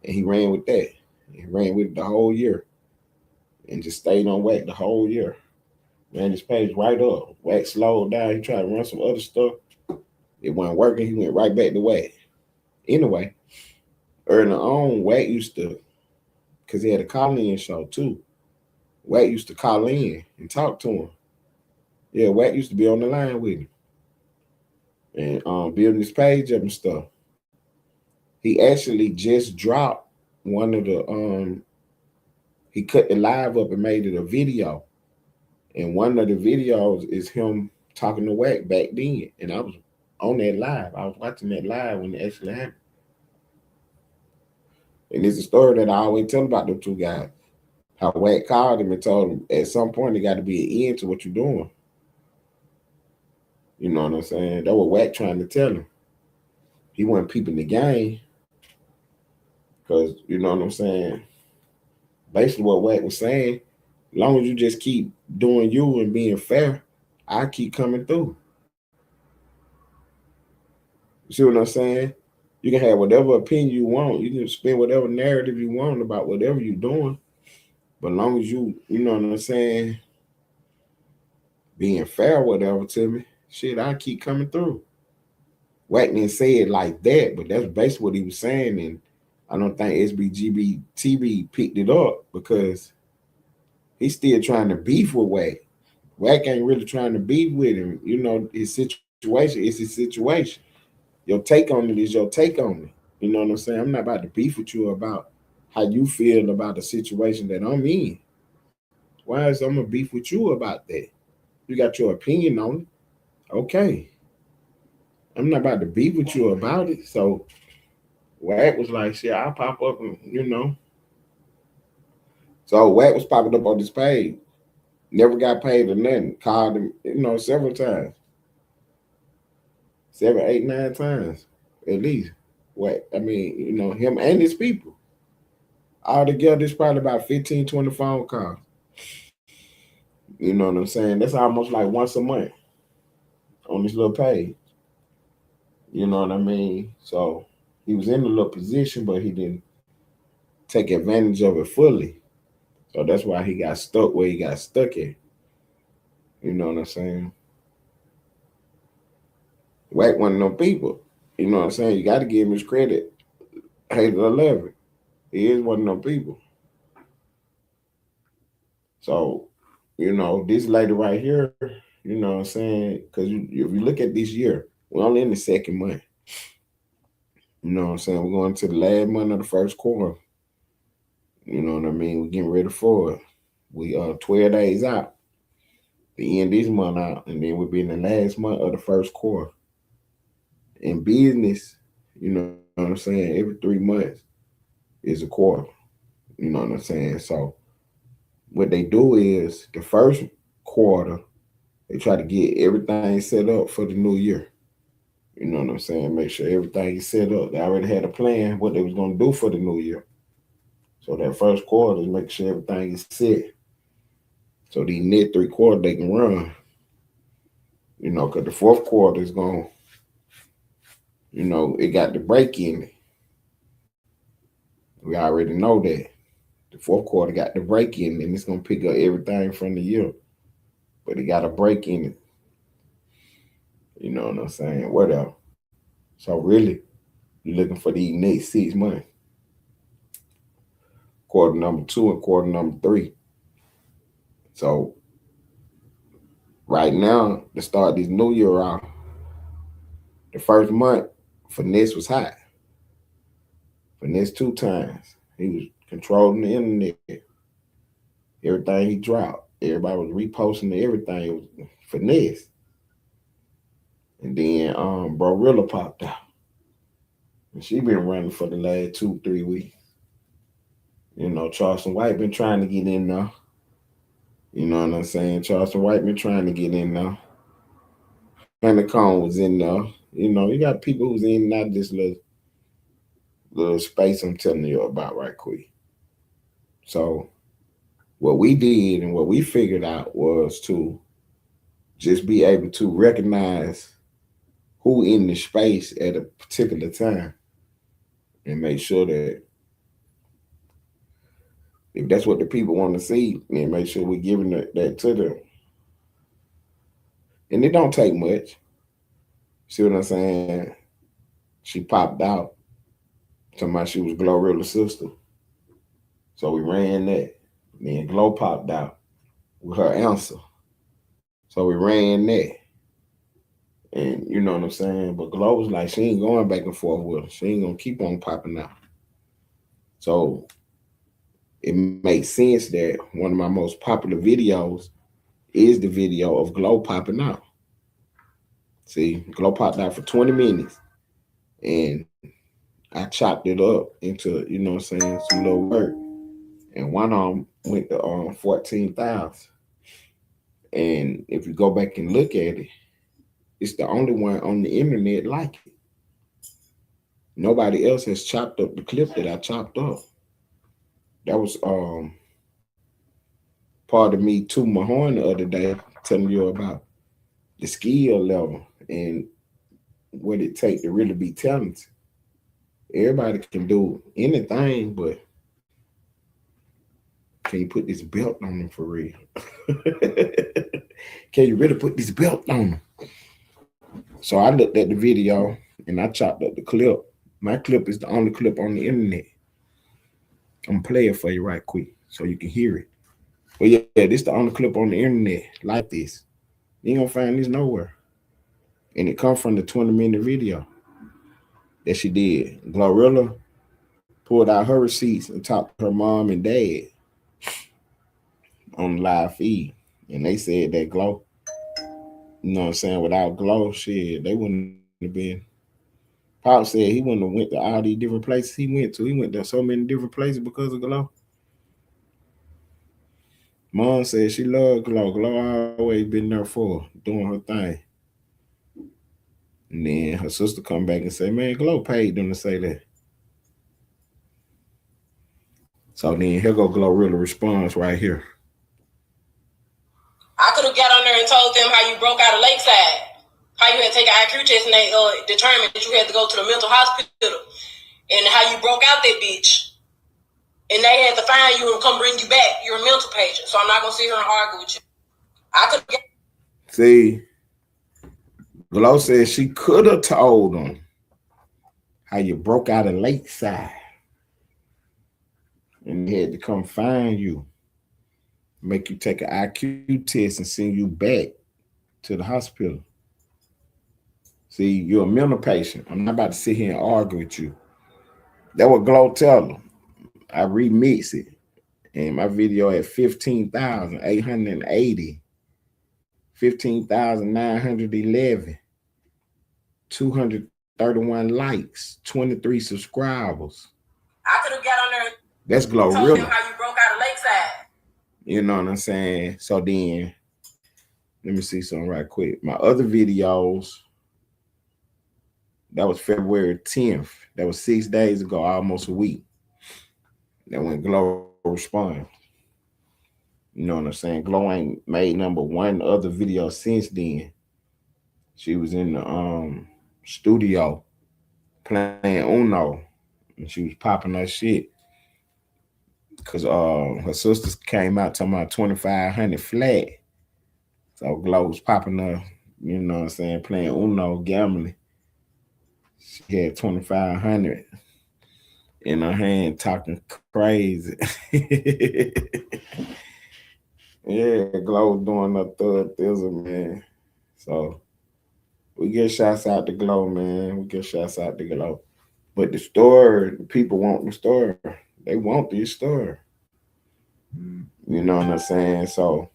And he ran with that. He ran with it the whole year. And just stayed on Wack the whole year. Ran his page right up. Wack slowed down. He tried to run some other stuff. It wasn't working. He went right back to Wack. Anyway, early on, Wack used to, because he had a call-in show too. Wack used to call in and talk to him. Yeah, Wack used to be on the line with him. And building his page up and stuff. He actually just dropped one of the, he cut the live up and made it a video. And one of the videos is him talking to Wack back then. And I was on that live. I was watching that live when it actually happened. And it's a story that I always tell about them two guys. How Wack called him and told him at some point there got to be an end to what you're doing. You know what I'm saying? That was Wack trying to tell him. He wasn't peeping the game. Because, you know what I'm saying? Basically what Wack was saying, as long as you just keep doing you and being fair, I keep coming through. You see what I'm saying? You can have whatever opinion you want. You can spin whatever narrative you want about whatever you're doing. But as long as you know what I'm saying, being fair, whatever to me, shit, I keep coming through. Wack didn't say it like that, but that's basically what he was saying. And I don't think SBGB TV picked it up because he's still trying to beef with Wack. Wack ain't really trying to beef with him. You know, his situation is his situation. Your take on it is your take on it. You know what I'm saying? I'm not about to beef with you about how you feel about the situation that I'm in. Why is I'm gonna beef with you about that? You got your opinion on it. Okay. I'm not about to beef with you about it. So Wack was like, shit, I'll pop up and, you know. So Wack was popping up on this page. Never got paid or nothing. Called him, you know, several times. 7, 8, 9 times at least. Wack, I mean, you know, him and his people. All together, it's probably about 15, 20 phone calls. You know what I'm saying? That's almost like once a month on this little page. You know what I mean? So he was in a little position, but he didn't take advantage of it fully. So that's why he got stuck where he got stuck at. You know what I'm saying? Wack one of them people. You know what I'm saying? You got to give him his credit. Hate it or love it. He is one of them people. So, you know, this lady right here, you know what I'm saying? Because if you look at this year, we're only in the second month. You know what I'm saying? We're going to the last month of the first quarter. You know what I mean? We're getting ready for it. We are 12 days out. The end this month out, and then we'll be in the last month of the first quarter. In business, you know what I'm saying? Every 3 months is a quarter. You know what I'm saying? So what they do is the first quarter, they try to get everything set up for the new year. You know what I'm saying? Make sure everything is set up. They already had a plan what they was going to do for the new year. So that first quarter is make sure everything is set. So these next 3 quarters they can run. You know, because the fourth quarter is going to, you know, it got the break in it. We already know that. The fourth quarter got the break in it, and it's going to pick up everything from the year. But it got a break in it. You know what I'm saying? Whatever. So really, you're looking for these next 6 months. Quarter number 2 and quarter number 3. So right now, to start this new year off, the first month, Finesse was hot. Finesse 2 times. He was controlling the internet. Everything he dropped. Everybody was reposting everything. It was Finesse. And then Glorilla popped out. And she been running for the last 2-3 weeks. You know, Charleston White been trying to get in now. You know what I'm saying? Charleston White been trying to get in now. Honeycomb was in there. You know, you got people who's in not this little space I'm telling you about right quick. So what we did and what we figured out was to just be able to recognize who in the space at a particular time and make sure that if that's what the people want to see, then make sure we're giving that to them. And it don't take much. See what I'm saying? She popped out. Talking about she was Glorilla's sister. So we ran that. Then Glow popped out with her answer. So we ran that. And you know what I'm saying? But Glow was like, she ain't going back and forth with her. She ain't going to keep on popping out. So it makes sense that one of my most popular videos is the video of Glow popping out. See, Glow popped out for 20 minutes. And I chopped it up into, you know what I'm saying, some little work. And one of them went to 14,000. And if you go back and look at it, it's the only one on the internet like it. Nobody else has chopped up the clip that I chopped up. That was part of me to my horn the other day, telling you about the skill level and what it takes to really be talented. Everybody can do anything, but can you put this belt on them for real? Can you really put this belt on them? So I looked at the video and I chopped up the clip. My clip is the only clip on the internet. I'm gonna play it for you right quick so you can hear it. But yeah, this is the only clip on the internet like this. You ain't gonna find this nowhere. And it comes from the 20-minute video that she did. Glorilla pulled out her receipts and talked to her mom and dad on the live feed. And they said that Glow, you know what I'm saying, without Glow, shit, they wouldn't have been. Pop said he wouldn't have went to all these different places he went to. He went to so many different places because of Glow. Mom said she loved Glow. Glow always been there for her, doing her thing. And then her sister come back and say, man, Glow paid them to say that. So then here go Glorilla response right here. I could have got on there and told them how you broke out of Lakeside, how you had to take an IQ test and they determined that you had to go to the mental hospital, and how you broke out that bitch. And they had to find you and come bring you back. You're a mental patient, so I'm not going to sit here and argue with you. I could have. See, Glow said she could have told them how you broke out of Lakeside. And they had to come find you, make you take an IQ test and send you back to the hospital. See, you're a mental patient. I'm not about to sit here and argue with you. That what Glow tell them. I remix it. And my video at 15,880, 15,911, 231 likes, 23 subscribers. I could have got on there. That's Glorilla. Told them how you broke out of Lakeside. You know what I'm saying? So then, let me see something right quick. My other videos, that was February 10th. That was 6 days ago, almost a week. That when Glow responded. You know what I'm saying? Glow ain't made number one other video since then. She was in the studio playing Uno, and she was popping her shit. Cause her sisters came out talking about 2,500 flat. So Glow was popping her, you know what I'm saying, playing Uno, gambling. She had 2,500 in her hand talking crazy. Yeah, Glow doing her third thizzle, man. So we get shouts out to Glow, man. We get shouts out to Glow. But the story, the people want the story. They want this story. You know what I'm saying? So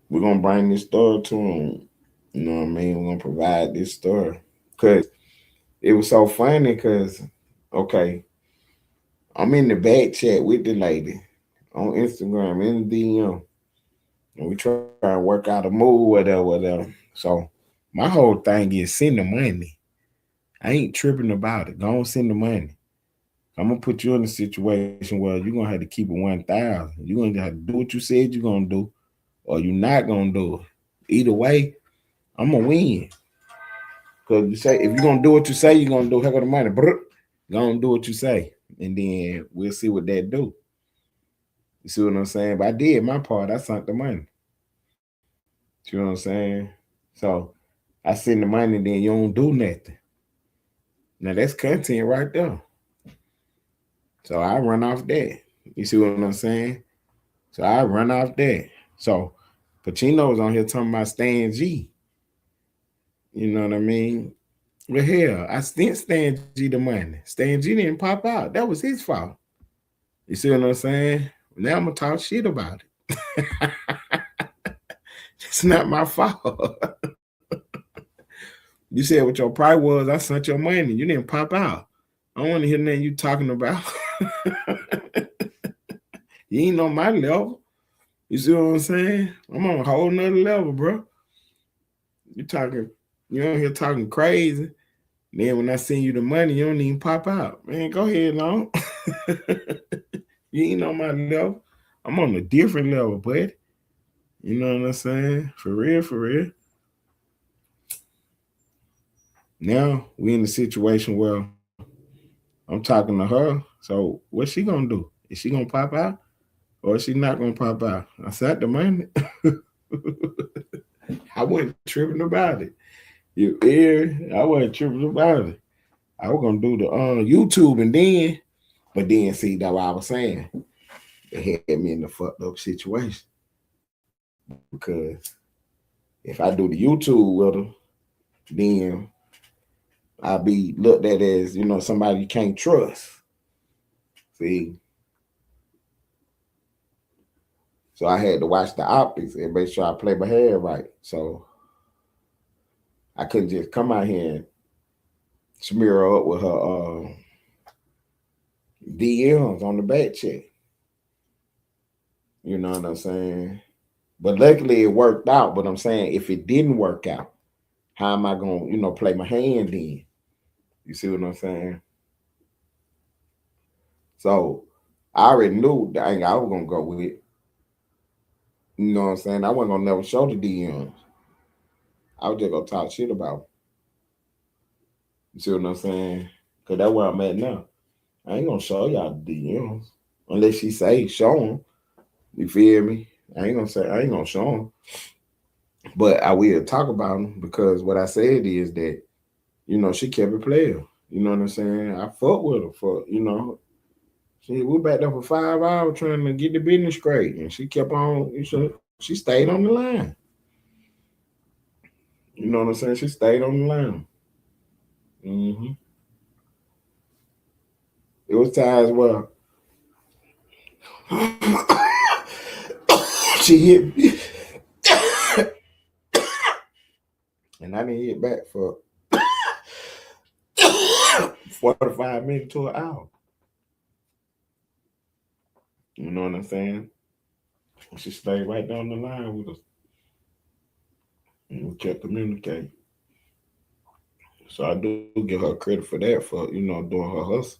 we're going to bring this story to them. You know what I mean? We're going to provide this story. Because it was so funny because, okay, I'm in the back chat with the lady on Instagram, in the DM. And we try to work out a move, whatever. So my whole thing is send the money. I ain't tripping about it. Go on, send the money. I'm gonna put you in a situation where you're gonna have to keep it 1,000. You're gonna have to do what you said you're gonna do, or you're not gonna do it. Either way, I'm gonna win. Because you say if you're gonna do what you say you're gonna do, heck of the money. Go on, do what you say, and then we'll see what that do. You see what I'm saying? But I did my part. I sunk the money. You know what I'm saying? So I send the money, then you don't do nothing. Now that's content right there. So I run off that. You see what I'm saying? So I run off that. So Pacino's on here talking about Stan G. You know what I mean? Well, hell, I sent Stan G the money. Stan G didn't pop out. That was his fault. You see what I'm saying? Now I'm going to talk shit about it. It's not my fault. You said what your price was. I sent your money. You didn't pop out. I don't want to hear nothing you talking about. You ain't on my level. You see what I'm saying? I'm on a whole nother level, bro. You on here talking crazy. Then when I send you the money, you don't even pop out. Man, go ahead, no. You ain't on my level. I'm on a different level, buddy. You know what I'm saying? For real, for real. Now we in a situation where I'm talking to her. So what's she gonna do? Is she gonna pop out? Or is she not gonna pop out? I said the money. I wasn't tripping about it. You hear? I wasn't tripping about it. I was gonna do the YouTube but then see that's what I was saying. It had me in the fucked up situation. Because if I do the YouTube with her, then I'll be looked at as, somebody you can't trust. See? So I had to watch the optics and make sure I play my head right. So I couldn't just come out here and smear her up with her DMs on the back check. You know what I'm saying? But luckily it worked out. But I'm saying if it didn't work out, how am I going to, play my hand then? You see what I'm saying? So I already knew that I was going to go with it. You know what I'm saying? I wasn't going to never show the DMs. I was just going to talk shit about them. You see what I'm saying? Because that's where I'm at now. I ain't going to show y'all the DMs. Unless she say, show them. You feel me? I ain't going to show them. But I will talk about them because what I said is that, she kept it playing. You know what I'm saying? I fuck with her for, we back there for 5 hours trying to get the business straight. And she kept on, she stayed on the line. You know what I'm saying? She stayed on the line. Mm-hmm. It was times where she hit me. And I didn't hit back for 45 minutes to an hour. You know what I'm saying? She stayed right down the line with us. And we kept communicating. So I do give her credit for that, for, doing her hustle.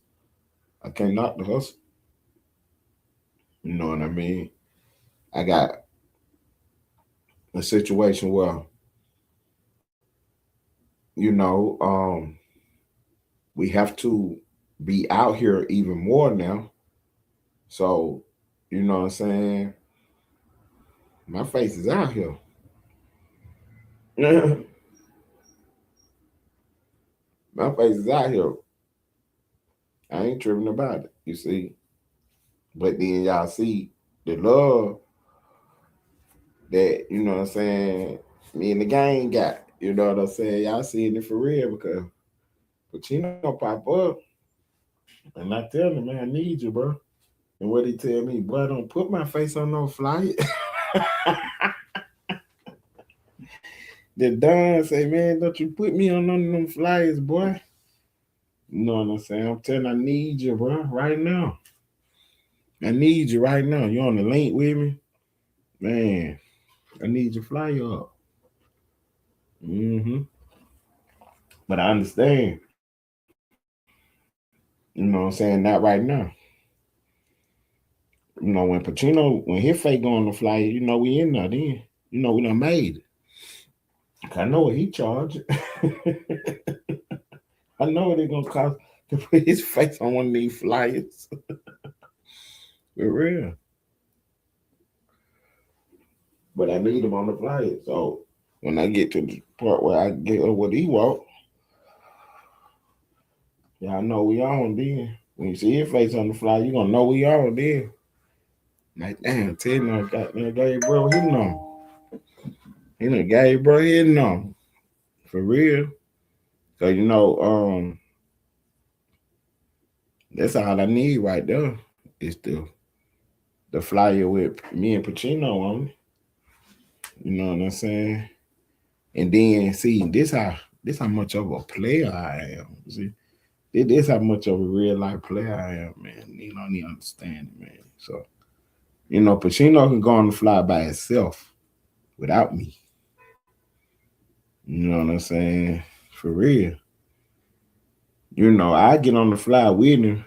I can't knock the hustle. You know what I mean? I got a situation where, we have to be out here even more now. So, you know what I'm saying? My face is out here. My face is out here. I ain't tripping about it, you see. But then y'all see the love that, you know what I'm saying, me and the gang got. You know what I'm saying? Y'all seeing it for real because Pacino pop up. And I tell him, man, I need you, bro. And what he tell me, boy, don't put my face on no flight. The Don say, man, don't you put me on none of them flyers, boy. You know what I'm saying? I'm telling you, I need you, bro, right now. I need you right now. You on the link with me? Man, I need your flyer up. Mm-hmm. But I understand. You know what I'm saying? Not right now. When Pacino, when his fake go on the flyer, we in there then. We done made it. I know what he charged. I know what it's gonna cost to put his face on one of these flyers. For real. But I need him on the flyer. So when I get to the part where I get what he want, y'all know we on then. When you see his face on the flyer, you gonna know we on then. Like, damn, tell me, goddamn, gave bro hitting on. He done gave bro hitting on. For real. So, that's all I need right there. Is the flyer with me and Pacino on it. You know what I'm saying? And then see, this how this how much of a player I am. See, this how much of a real life player I am, man. You don't even understand it, man. So, you know, Pacino can go on the fly by himself without me. You know what I'm saying? For real. You know, I get on the fly with him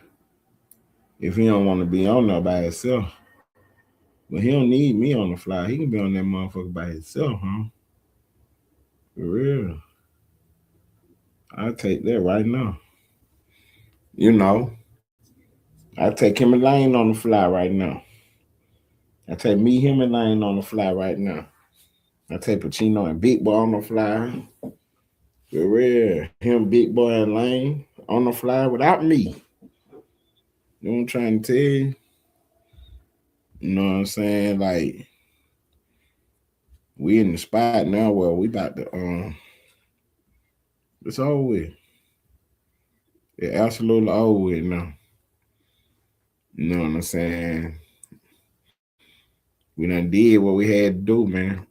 if he don't want to be on there by himself. But he don't need me on the fly. He can be on that motherfucker by himself, huh? For real. I'll take that right now. You know, I take him and Lane on the fly right now. I take me, him, and Lane on the fly right now. I take Pacino and Big Boy on the fly. For real. Him, Big Boy, and Lane on the fly without me. You know what I'm trying to tell you? You know what I'm saying? Like, we in the spot now where we about to, it's over with. It's absolutely over with now. You know what I'm saying? We done did what we had to do, man.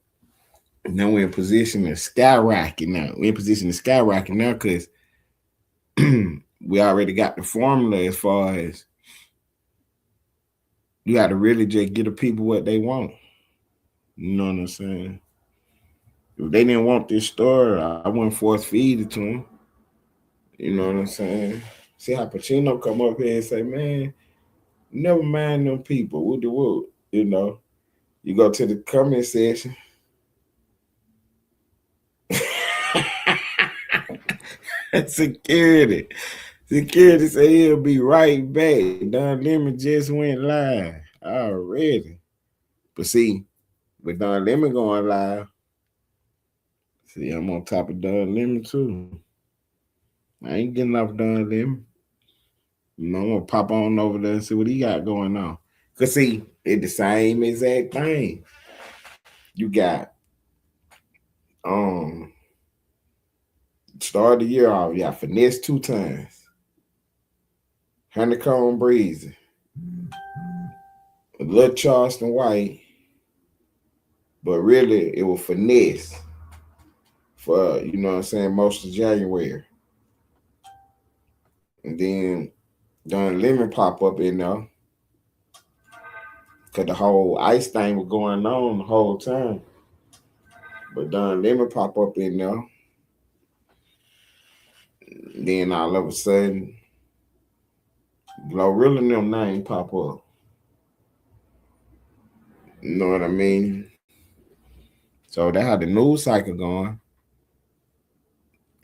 And now we're in position to skyrocket now. We're in position to skyrocket now because we already got the formula as far as you got to really just give the people what they want. You know what I'm saying? If they didn't want this story, I wouldn't force feed it to them. You know what I'm saying? See how Pacino come up here and say, man, never mind them people. What the wood? You know? You go to the comment section. Security say he'll be right back. Don Lemon just went live already. But see, with Don Lemon going live, see, I'm on top of Don Lemon too. I ain't getting off Don Lemon. You know, I'm gonna pop on over there and see what he got going on. Cause see, it's the same exact thing. You got start the year off, you got Finesse 2 times. Honeycomb Breezy. A little Charleston White. But really, it was Finesse for, you know what I'm saying, most of January. And then Don Lemon pop up in there. Because the whole ice thing was going on the whole time. But Don Lemon pop up in there. Then all of a sudden, Glorilla and them name pop up. You know what I mean? So that had the news cycle going.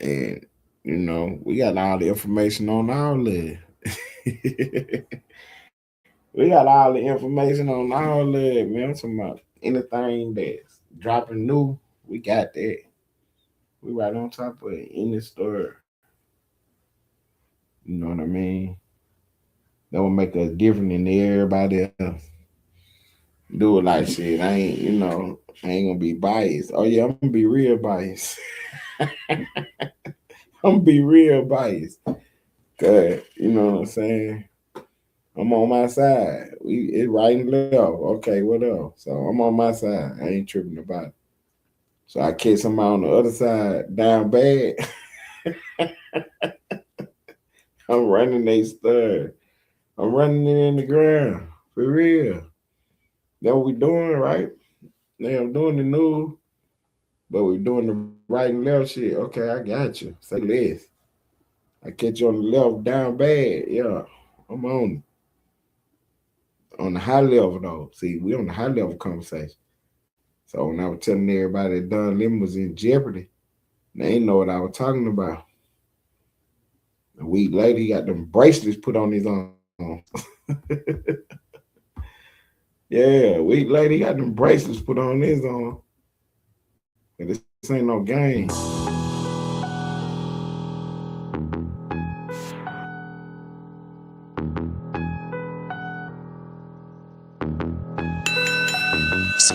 And, you know, we got all the information on our list. We got all the information on our list, man. I'm talking about anything that's dropping new, we got that. We right on top of it in the store. You know what I mean? That will make us different than everybody else. Do it like shit. I ain't gonna be biased. Oh yeah, I'm gonna be real biased. I'm gonna be real biased. Cause you know what I'm saying? I'm on my side. It's right and left. Okay, what else? So I'm on my side. I ain't tripping about it. So I catch somebody on the other side down bad. I'm running they stud. I'm running it in the ground. For real. That's what we doing, right? Now I'm doing the news, but we doing the right and left shit. Okay, I got you. Say less. I catch you on the left down bad. Yeah, I'm on it. On the high level, though. See, we on the high level conversation. So when I was telling everybody that Don Lemon was in jeopardy, they ain't know what I was talking about. A week later, he got them bracelets put on his arm. Yeah, a week later, he got them bracelets put on his arm. And this ain't no game.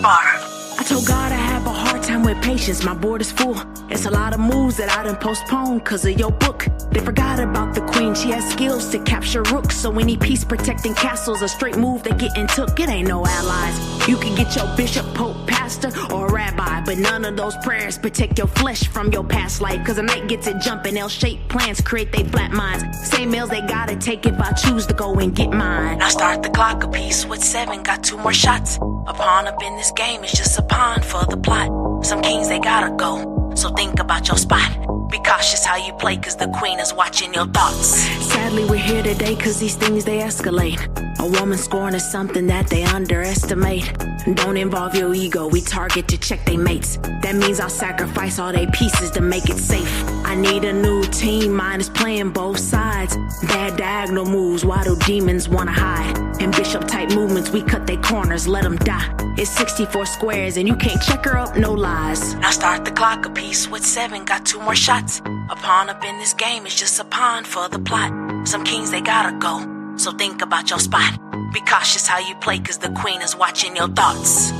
I told God I have a hard time with patience, my board is full. It's a lot of moves that I done postponed cause of your book. They forgot about the queen, she has skills to capture rooks. So any peace protecting castles, a straight move they getting took. It ain't no allies. You can get your bishop, pope, pastor, or rabbi, but none of those prayers protect your flesh from your past life. Cause a night gets it jumping, they'll shape plans, create they flat minds. Same meals they gotta take if I choose to go and get mine. I start the clock a piece with 7, got 2 more shots. A pawn up in this game is just a pawn for the plot. Some kings they gotta go, so think about your spot. Be cautious how you play, cause the queen is watching your thoughts. Sadly, we're here today cause these things, they escalate. A woman scorn is something that they underestimate. Don't involve your ego, we target to check they mates. That means I'll sacrifice all they pieces to make it safe. I need a new team, mine is playing both sides. Bad diagonal moves, why do demons wanna hide? And bishop type movements, we cut they corners, let them die. It's 64 squares and you can't check her up, no lies. Now start the clock a piece with 7, got 2 more shots. A pawn up in this game is just a pawn for the plot. Some kings they gotta go, so think about your spot. Be cautious how you play, cause the queen is watching your thoughts.